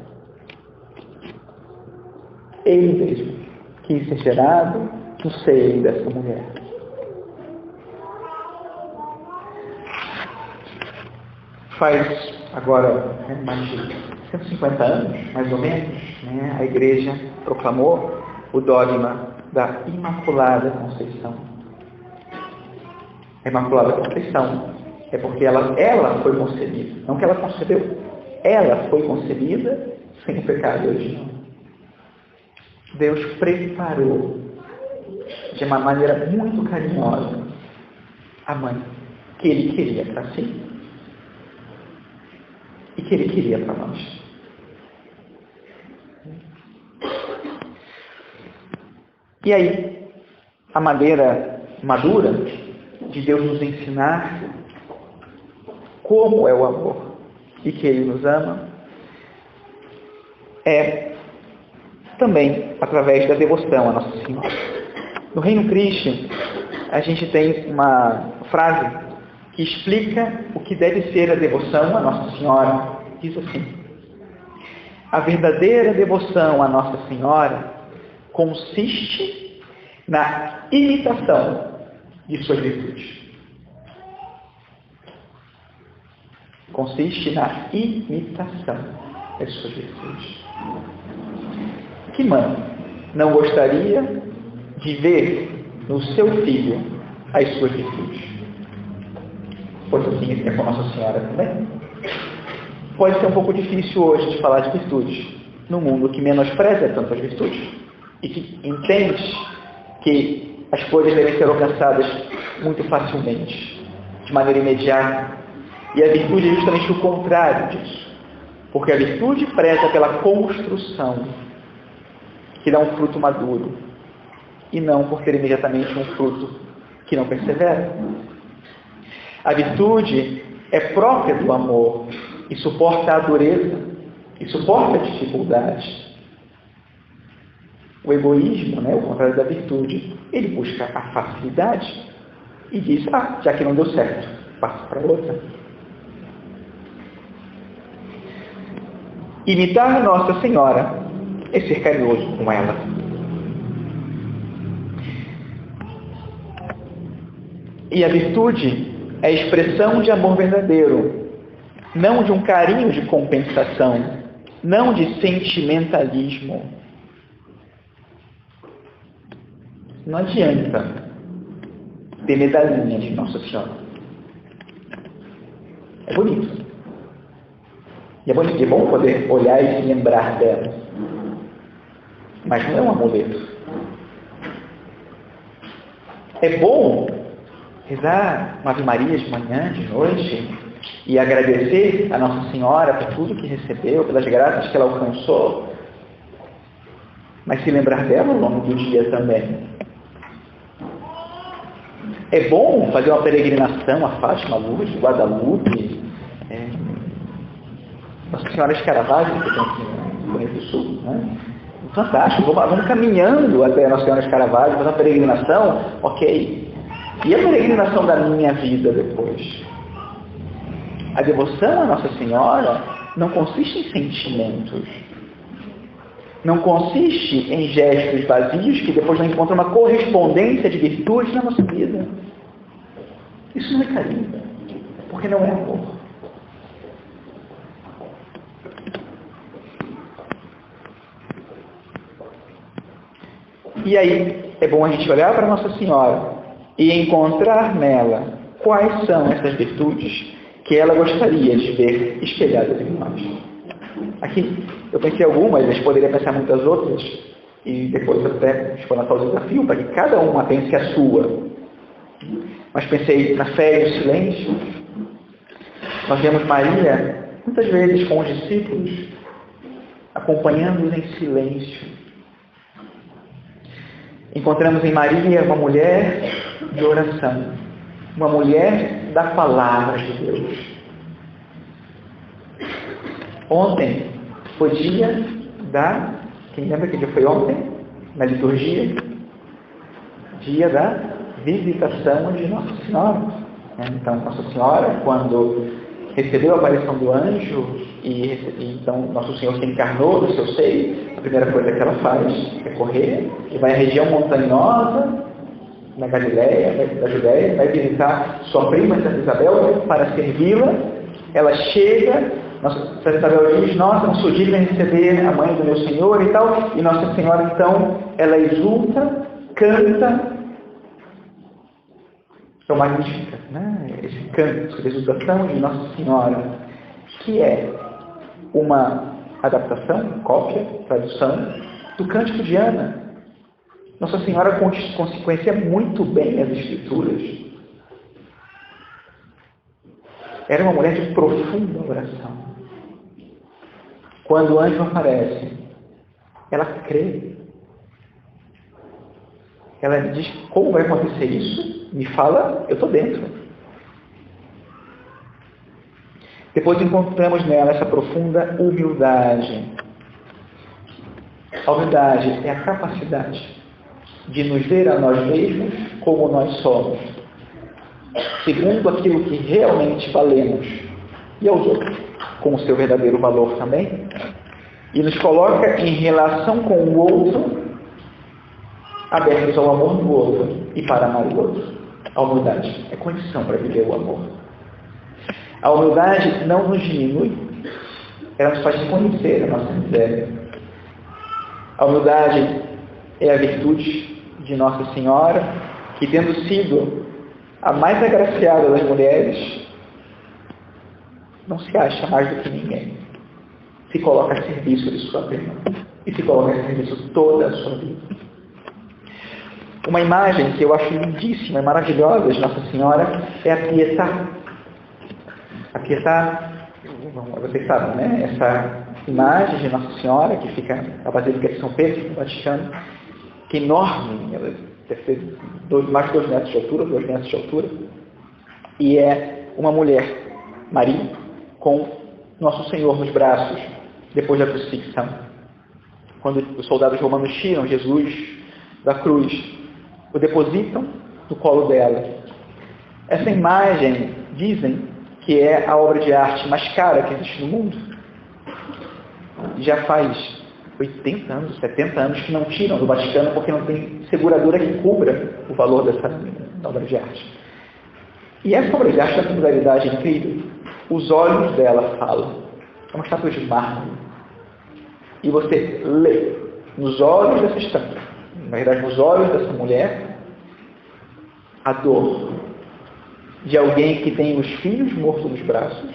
Ele mesmo quis ser gerado no seio dessa mulher. Faz agora mais de 150 anos, mais ou menos, a Igreja proclamou o dogma da Imaculada Conceição. A Imaculada Conceição é porque ela foi concebida, não que ela concebeu, ela foi concebida sem o pecado original. Deus preparou de uma maneira muito carinhosa a mãe que Ele queria para si e que Ele queria para nós. E aí, a maneira madura de Deus nos ensinar como é o amor e que Ele nos ama é também através da devoção a Nossa Senhora. No Reino Christian, a gente tem uma frase que explica o que deve ser a devoção a Nossa Senhora. Diz assim: a verdadeira devoção a Nossa Senhora consiste na imitação de suas virtudes. Consiste na imitação das suas virtudes. Que mãe não gostaria de ver no seu filho as suas virtudes? Pois assim é com Nossa Senhora também. Pode ser um pouco difícil hoje de falar de virtudes no mundo que menospreza tantas virtudes e que entende que as coisas devem ser alcançadas muito facilmente, de maneira imediata. E a virtude é justamente o contrário disso. Porque a virtude preza pela construção, que dá um fruto maduro, e não por ter imediatamente um fruto que não persevera. A virtude é própria do amor e suporta a dureza, e suporta dificuldades. O egoísmo, o contrário da virtude, ele busca a facilidade e diz, já que não deu certo, passo para outra. Imitar Nossa Senhora é ser carinhoso com ela. E a virtude é a expressão de amor verdadeiro, não de um carinho de compensação, não de sentimentalismo. Não adianta ter medalhinha de Nossa Senhora. É bonito. E é bom poder olhar e se lembrar dela. Mas não é um amuleto. É bom rezar uma Ave Maria de manhã, de noite, e agradecer a Nossa Senhora por tudo que recebeu, pelas graças que ela alcançou, mas se lembrar dela ao longo do dia também. É bom fazer uma peregrinação a Fátima, Lourdes, Guadalupe, Nossa Senhora de Caravaggio, que tem aqui no Rio Grande do Sul, né? Fantástico, vamos caminhando até Nossa Senhora de Caravaggio, fazer uma peregrinação, ok. E a peregrinação da minha vida depois? A devoção à Nossa Senhora não consiste em sentimentos. Não consiste em gestos vazios que depois não encontram uma correspondência de virtude na nossa vida. Isso não é carinho, porque não é amor. E aí, é bom a gente olhar para Nossa Senhora e encontrar nela quais são essas virtudes que ela gostaria de ver espelhadas em nós. Aqui, eu pensei algumas, mas poderia pensar muitas outras, e depois até expor o desafio para que cada uma pense a sua. Mas pensei na fé e no silêncio. Nós vemos Maria, muitas vezes com os discípulos, acompanhando-os em silêncio. Encontramos em Maria uma mulher de oração, uma mulher da palavra de Deus. Ontem foi dia da... Quem lembra que dia foi ontem? Na liturgia? Dia da visitação de Nossa Senhora. Então, Nossa Senhora, quando recebeu a aparição do anjo, e então Nosso Senhor se encarnou no seu seio, a primeira coisa que ela faz é correr, e vai à região montanhosa, na Galileia, da Judéia, vai visitar sua prima, Santa Isabel, para servi-la. Ela chega, Santa Isabel diz, nossa, não sou digna de receber a mãe do meu Senhor e tal, e Nossa Senhora, então, ela exulta, canta, é o Magnífica, esse canto de exultação de Nossa Senhora, que é uma adaptação, cópia, tradução, do Cântico de Ana. Nossa Senhora conhecia muito bem as Escrituras. Era uma mulher de profunda oração. Quando o anjo aparece, ela crê. Ela diz, como vai acontecer isso? Me fala, eu estou dentro. Depois encontramos nela essa profunda humildade. A humildade é a capacidade de nos ver a nós mesmos como nós somos, segundo aquilo que realmente valemos, e aos outros, com o seu verdadeiro valor também, e nos coloca em relação com o outro, abertos ao amor do outro e para amar o outro. A humildade é condição para viver o amor. A humildade não nos diminui, ela nos faz reconhecer a nossa miséria. A humildade é a virtude de Nossa Senhora, que tendo sido a mais agraciada das mulheres, não se acha mais do que ninguém. Se coloca a serviço de sua prima e se coloca a serviço toda a sua vida. Uma imagem que eu acho lindíssima e maravilhosa de Nossa Senhora é a Pietà. A Pietà, vocês sabem, né? Essa imagem de Nossa Senhora que fica na Basílica de São Pedro, no Vaticano, que é enorme, ela deve ter mais de 2 metros de altura, 2 metros de altura, e é uma mulher, Maria, com Nosso Senhor nos braços, depois da crucifixão. Quando os soldados romanos tiram Jesus da cruz, o depositam no colo dela. Essa imagem, dizem, que é a obra de arte mais cara que existe no mundo. Já faz 80 anos, 70 anos que não tiram do Vaticano porque não tem seguradora que cubra o valor dessa obra de arte. E essa obra de arte tem uma singularidade incrível. Os olhos dela falam. É uma estátua de mármore. E você lê nos olhos dessa estátua, na verdade nos olhos dessa mulher, a dor de alguém que tem os filhos mortos nos braços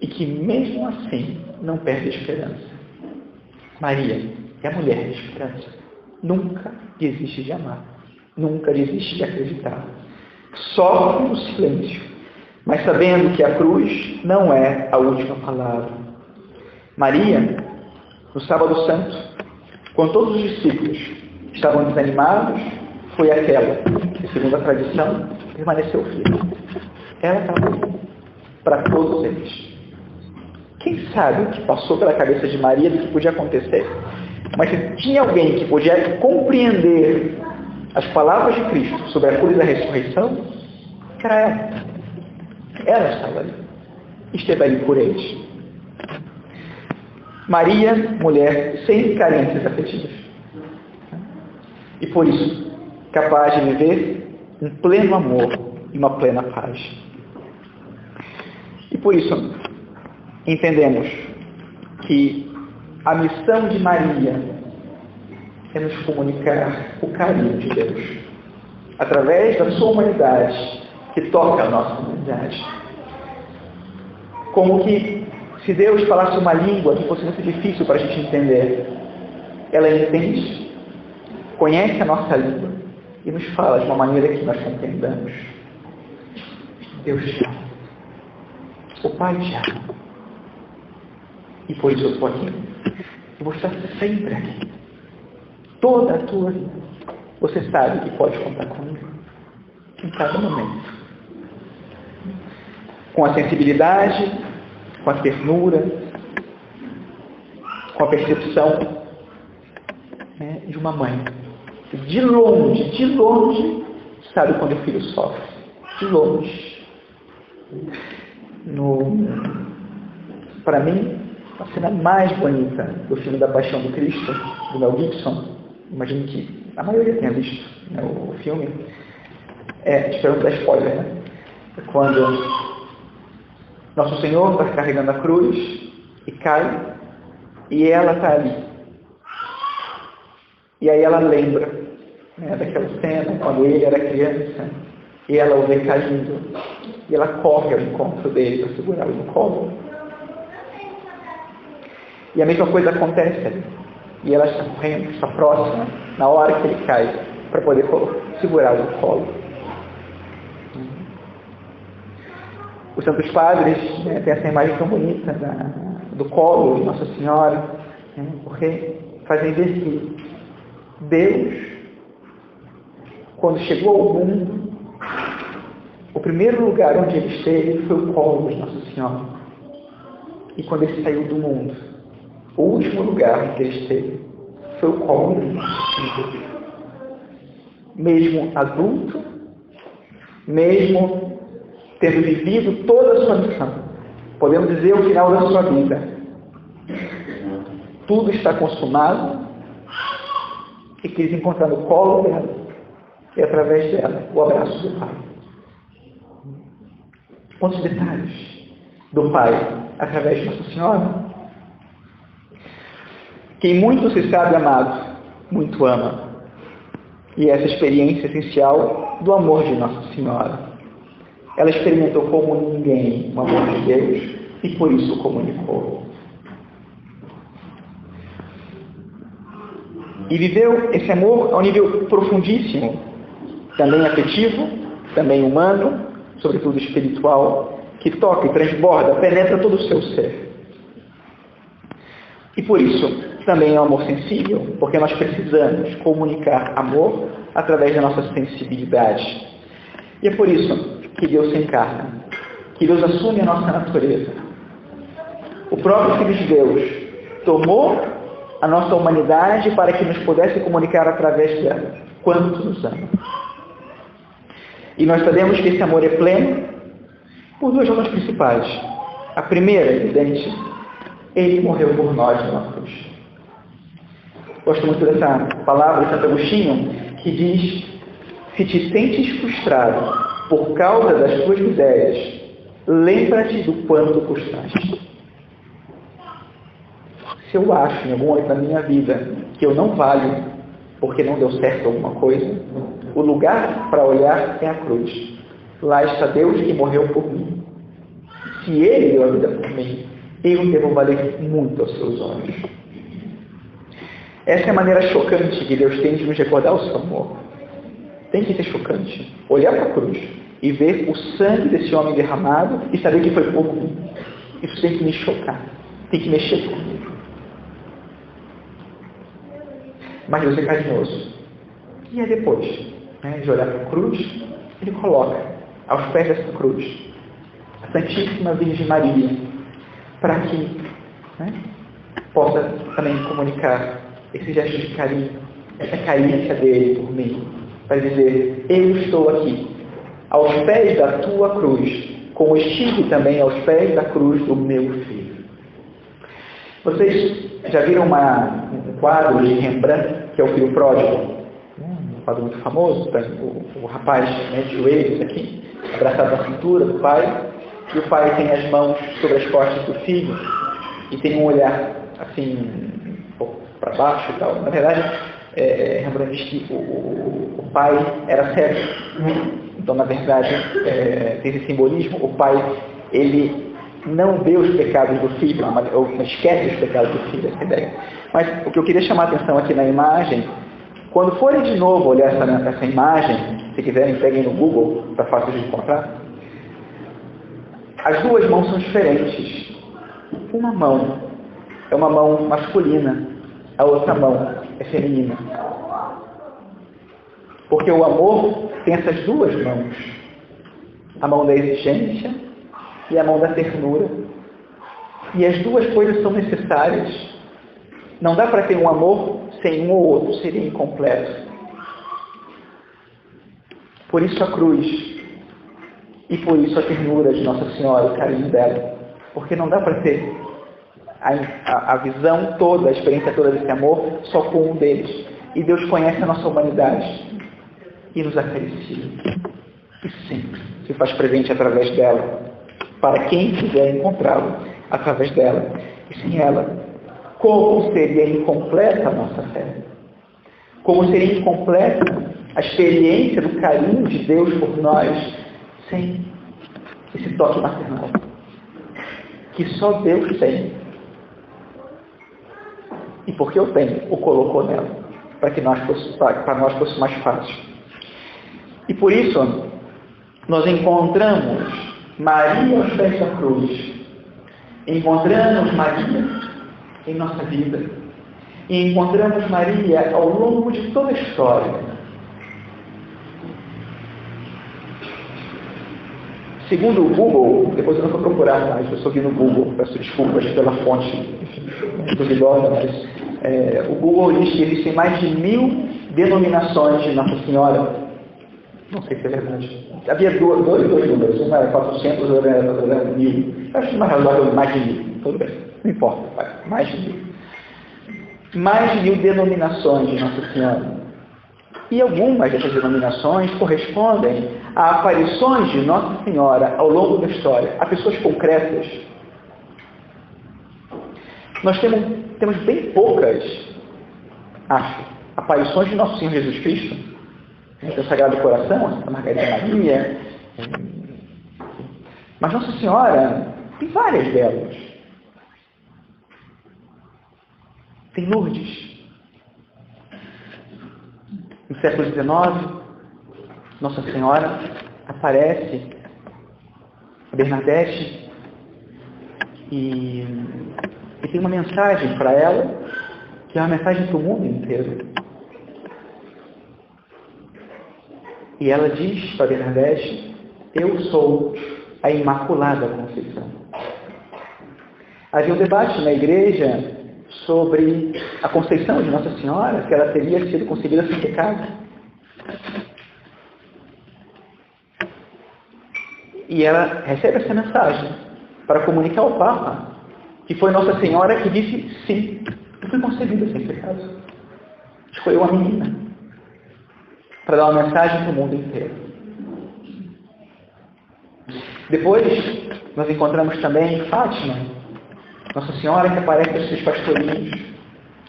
e que mesmo assim não perde a esperança. Maria é a mulher de esperança. Nunca desiste de amar. Nunca desiste de acreditar. Sofre no silêncio, mas sabendo que a cruz não é a última palavra. Maria, no Sábado Santo, quando todos os discípulos estavam desanimados, foi aquela que, segundo a tradição, permaneceu firme. Ela estava para todos eles. Quem sabe o que passou pela cabeça de Maria do que podia acontecer? Mas se tinha alguém que podia compreender as palavras de Cristo sobre a cura e da ressurreição, era ela. Ela estava ali. Esteve ali por eles. Maria, mulher sem carências afetivas. E por isso, capaz de viver um pleno amor e uma plena paz. E por isso, entendemos que a missão de Maria é nos comunicar o carinho de Deus, através da sua humanidade, que toca a nossa humanidade. Como que, se Deus falasse uma língua que fosse muito difícil para a gente entender, ela entende, conhece a nossa língua e nos fala de uma maneira que nós compreendamos. Deus te ama. O Pai te ama. E por isso eu estou aqui. Eu vou estar sempre aqui. Toda a tua vida. Você sabe que pode contar comigo. Em cada momento. Com a sensibilidade, com a ternura, com a percepção, né, de uma mãe. De longe, sabe quando o filho sofre. De longe. Para mim, a cena mais bonita do filme da Paixão do Cristo, do Mel Gibson, imagino que a maioria tenha visto, né, o filme, espero não dar spoiler, né? É quando Nosso Senhor está carregando a cruz e cai, e ela está ali. E aí ela lembra, né, daquela cena, quando ele era criança, e ela o vê caindo, e ela corre ao encontro dele para segurá-lo no colo. E a mesma coisa acontece ali. E ela está correndo, está próxima, na hora que ele cai, para poder segurá-lo no colo. Os Santos Padres, né, têm essa imagem tão bonita do colo de Nossa Senhora, né, porque fazem ver que Deus, quando chegou ao mundo, o primeiro lugar onde ele esteve foi o colo de Nossa Senhora. E quando ele saiu do mundo, o último lugar em que ele esteve foi o colo de Nossa Senhora. Mesmo adulto, mesmo tendo vivido toda a sua missão, podemos dizer o final da sua vida, tudo está consumado, e quis encontrar no colo dela, e através dela, o abraço do Pai. Quantos detalhes do Pai, através de Nossa Senhora? Quem muito se sabe amado, muito ama. E essa experiência essencial do amor de Nossa Senhora. Ela experimentou como ninguém o amor de Deus e por isso o comunicou. E viveu esse amor a um nível profundíssimo, também afetivo, também humano, sobretudo espiritual, que toca e transborda, penetra todo o seu ser. E por isso também é um amor sensível, porque nós precisamos comunicar amor através da nossa sensibilidade. E é por isso que Deus se encarna, que Deus assume a nossa natureza, O próprio Filho de Deus tomou a nossa humanidade para que nos pudesse comunicar através dela quanto nos ama. E nós sabemos que esse amor é pleno por duas razões principais. A primeira, evidente, ele morreu por nós na cruz. Gosto muito dessa palavra de Santo Agostinho, que diz: se te sentes frustrado por causa das tuas ideias, lembra-te do quanto custaste. Se eu acho em algum momento da minha vida que eu não valho porque não deu certo alguma coisa, o lugar para olhar é a cruz. Lá está Deus que morreu por mim. Se Ele deu a vida por mim, eu devo valer muito aos seus olhos. Essa é a maneira chocante que Deus tem de nos recordar o seu amor. Tem que ser chocante. Olhar para a cruz e ver o sangue desse homem derramado e saber que foi por mim. Isso tem que me chocar. Tem que mexer comigo. Mas Deus é carinhoso. E é depois, de olhar para a cruz, Ele coloca aos pés dessa cruz a Santíssima Virgem Maria, para que possa também comunicar esse gesto de carinho, essa carícia dele por mim, para dizer: eu estou aqui, aos pés da tua cruz, como estive também aos pés da cruz do meu filho. Vocês já viram um quadro de Rembrandt, que é o Filho Pródigo? Um quadro muito famoso, o rapaz de joelhos aqui, abraçado na cintura do pai, e o pai tem as mãos sobre as costas do filho, e tem um olhar assim, um pouco para baixo e tal. Na verdade, Rembrandt diz que o pai era cego. Então, na verdade, tem esse simbolismo. O pai, ele não vê os pecados do filho, ou esquece os pecados do filho, essa ideia. Mas o que eu queria chamar a atenção aqui na imagem, quando forem de novo olhar essa imagem, se quiserem, peguem no Google, está fácil de encontrar. As duas mãos são diferentes. Uma mão é uma mão masculina, a outra mão é feminina. Porque o amor tem essas duas mãos. A mão da exigência e a mão da ternura. E as duas coisas são necessárias. Não dá para ter um amor sem um ou outro, seria incompleto. Por isso a cruz. E por isso a ternura de Nossa Senhora, o carinho dela. Porque não dá para ter a visão toda, a experiência toda desse amor só com um deles. E Deus conhece a nossa humanidade e nos acaricia. E sempre se faz presente através dela, para quem quiser encontrá-lo através dela. E sem ela, como seria incompleta a nossa fé? Como seria incompleta a experiência do carinho de Deus por nós sem esse toque maternal? Que só Deus tem. E porque eu tenho, o colocou nela, para que nós fosse mais fácil. E por isso, nós encontramos Maria aos pés da cruz. Encontramos Maria em nossa vida. E encontramos Maria ao longo de toda a história. Segundo o Google, depois eu não vou procurar mais, eu só vi no Google, peço desculpas pela fonte duvidosa, mas o Google diz que existem mais de 1000 denominações de Nossa Senhora. Não sei se é verdade. Havia dois números, uma era 400, outra era 1000. Acho mais razoável mais de 1000. Tudo bem, não importa, mais de 1000. Mais de 1000 denominações de Nossa Senhora. E algumas dessas denominações correspondem a aparições de Nossa Senhora ao longo da história, a pessoas concretas. Nós temos bem poucas, acho, aparições de Nosso Senhor Jesus Cristo. O Sagrado Coração, a Santa Margarida Maria. Mas Nossa Senhora tem várias delas. Tem Lourdes. No século XIX, Nossa Senhora aparece a Bernadette e tem uma mensagem para ela, que é uma mensagem para o mundo inteiro. E ela diz para Bernadette: eu sou a Imaculada Conceição. Havia um debate na igreja sobre a conceição de Nossa Senhora, que ela teria sido concebida sem pecado. E ela recebe essa mensagem para comunicar ao Papa que foi Nossa Senhora que disse sim, eu fui concebida sem pecado. Escolheu a menina para dar uma mensagem para o mundo inteiro. Depois, nós encontramos também Fátima, Nossa Senhora que aparece aos seus pastorinhos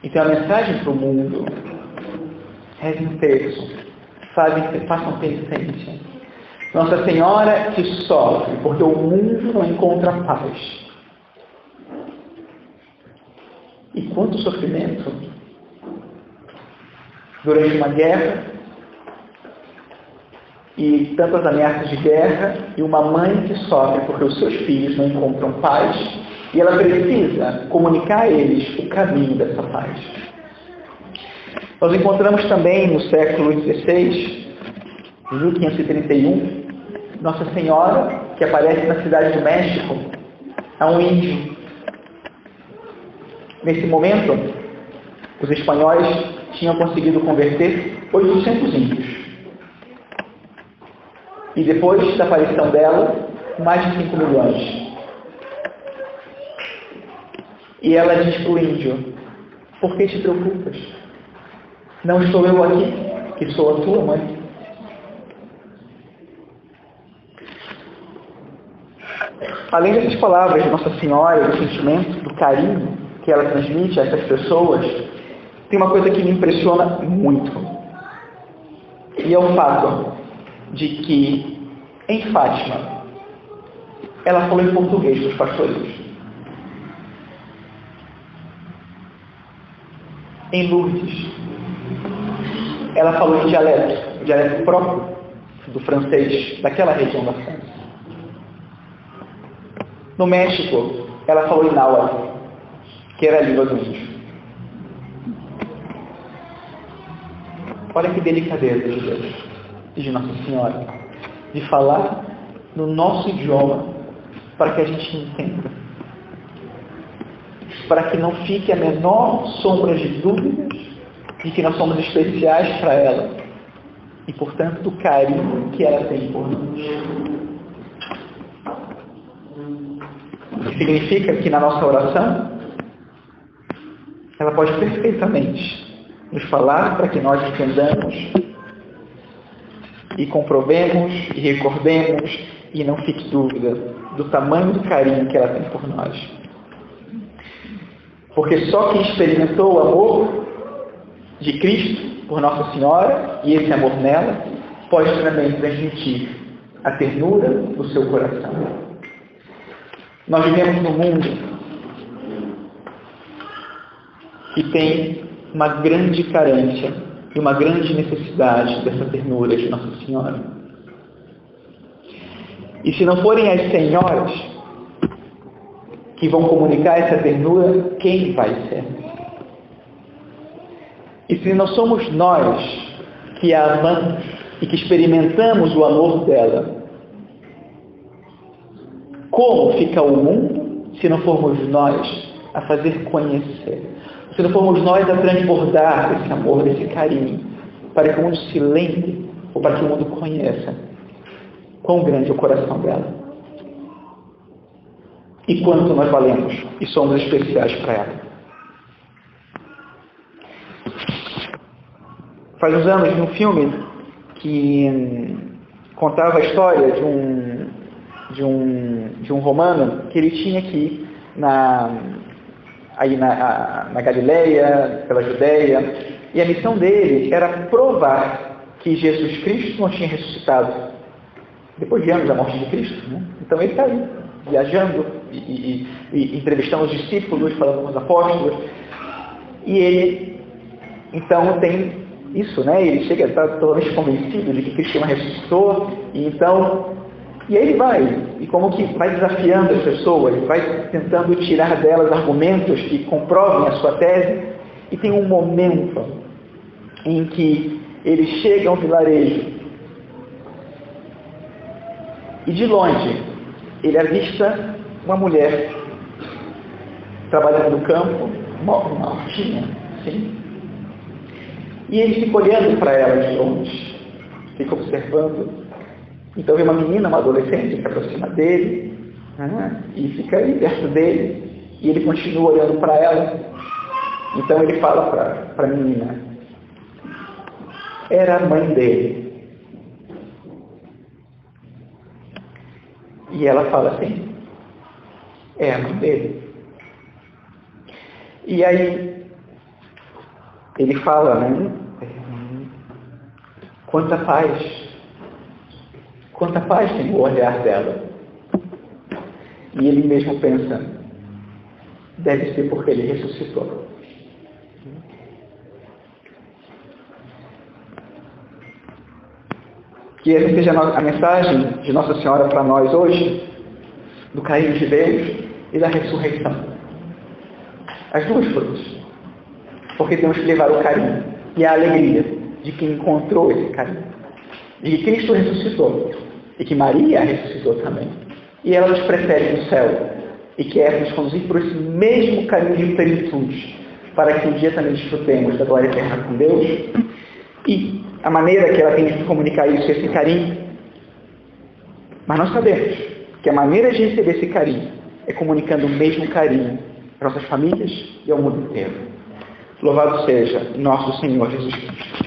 e tem uma mensagem para o mundo. Rezem um terço, façam penitência. Nossa Senhora que sofre porque o mundo não encontra paz. E quanto sofrimento durante uma guerra e tantas ameaças de guerra e uma mãe que sofre porque os seus filhos não encontram paz e ela precisa comunicar a eles o caminho dessa paz. Nós encontramos também no século XVI, 1531, Nossa Senhora que aparece na cidade do México a um índio. Nesse momento, os espanhóis tinham conseguido converter 800 índios. E depois da aparição dela, mais de 5 milhões. E ela diz para o índio, por que te preocupas? Não estou eu aqui, que sou a tua mãe. Além dessas palavras de Nossa Senhora, do sentimento, do carinho que ela transmite a essas pessoas, tem uma coisa que me impressiona muito. E é o fato de que, em Fátima, ela falou em português para os pastorinhos. Em Lourdes, ela falou em dialeto próprio do francês, daquela região da França. No México, ela falou em náhuatl, que era a língua do índio. Olha que delicadeza de Deus e de Nossa Senhora, de falar no nosso idioma para que a gente entenda. Para que não fique a menor sombra de dúvidas de que nós somos especiais para ela e, portanto, do carinho que ela tem por nós. O que significa que na nossa oração ela pode perfeitamente nos falar para que nós entendamos e comprovemos e recordemos e não fique dúvida do tamanho do carinho que ela tem por nós. Porque só quem experimentou o amor de Cristo por Nossa Senhora e esse amor nela pode também transmitir a ternura do seu coração. Nós vivemos num mundo que tem uma grande carência e uma grande necessidade dessa ternura de Nossa Senhora. E se não forem as senhoras que vão comunicar essa ternura, quem vai ser? E se não somos nós que a amamos e que experimentamos o amor dela, como fica o mundo se não formos nós a fazer conhecer? Se não formos nós a transbordar esse amor, esse carinho, para que o mundo se lembre, ou para que o mundo conheça quão grande é o coração dela. E quanto nós valemos e somos especiais para ela. Faz uns anos, vi um filme que contava a história de um romano que ele tinha que ir na Galileia, pela Judeia, e a missão dele era provar que Jesus Cristo não tinha ressuscitado depois de anos da morte de Cristo, né? Então ele está aí, viajando e entrevistando os discípulos, falando com os apóstolos, e ele então tem isso, né? Ele chega a estar totalmente convencido de que Cristo não ressuscitou, e aí ele vai, e como que vai desafiando as pessoas, vai tentando tirar delas argumentos que comprovem a sua tese, e tem um momento em que ele chega a um vilarejo, e de longe ele avista uma mulher trabalhando no campo, uma hortinha, assim. E ele fica olhando para ela de longe, fica observando. Então vem uma menina, uma adolescente, se aproxima dele, e fica aí perto dele, e ele continua olhando para ela. Então ele fala para a menina, era a mãe dele. E ela fala assim, é a mãe dele. E aí ele fala, né? Quanta paz tem o olhar dela. E ele mesmo pensa, deve ser porque ele ressuscitou. Que essa seja a mensagem de Nossa Senhora para nós hoje, do carinho de Deus e da ressurreição. As duas coisas. Porque temos que levar o carinho e a alegria de quem encontrou esse carinho. De que Cristo ressuscitou. E que Maria ressuscitou também. E ela nos prefere no céu. E quer nos conduzir por esse mesmo caminho de plenitude. Para que um dia também desfrutemos da glória eterna com Deus. E a maneira que ela tem de comunicar isso, esse carinho. Mas nós sabemos que a maneira de receber esse carinho é comunicando o mesmo carinho para nossas famílias e ao mundo inteiro. Louvado seja nosso Senhor Jesus Cristo.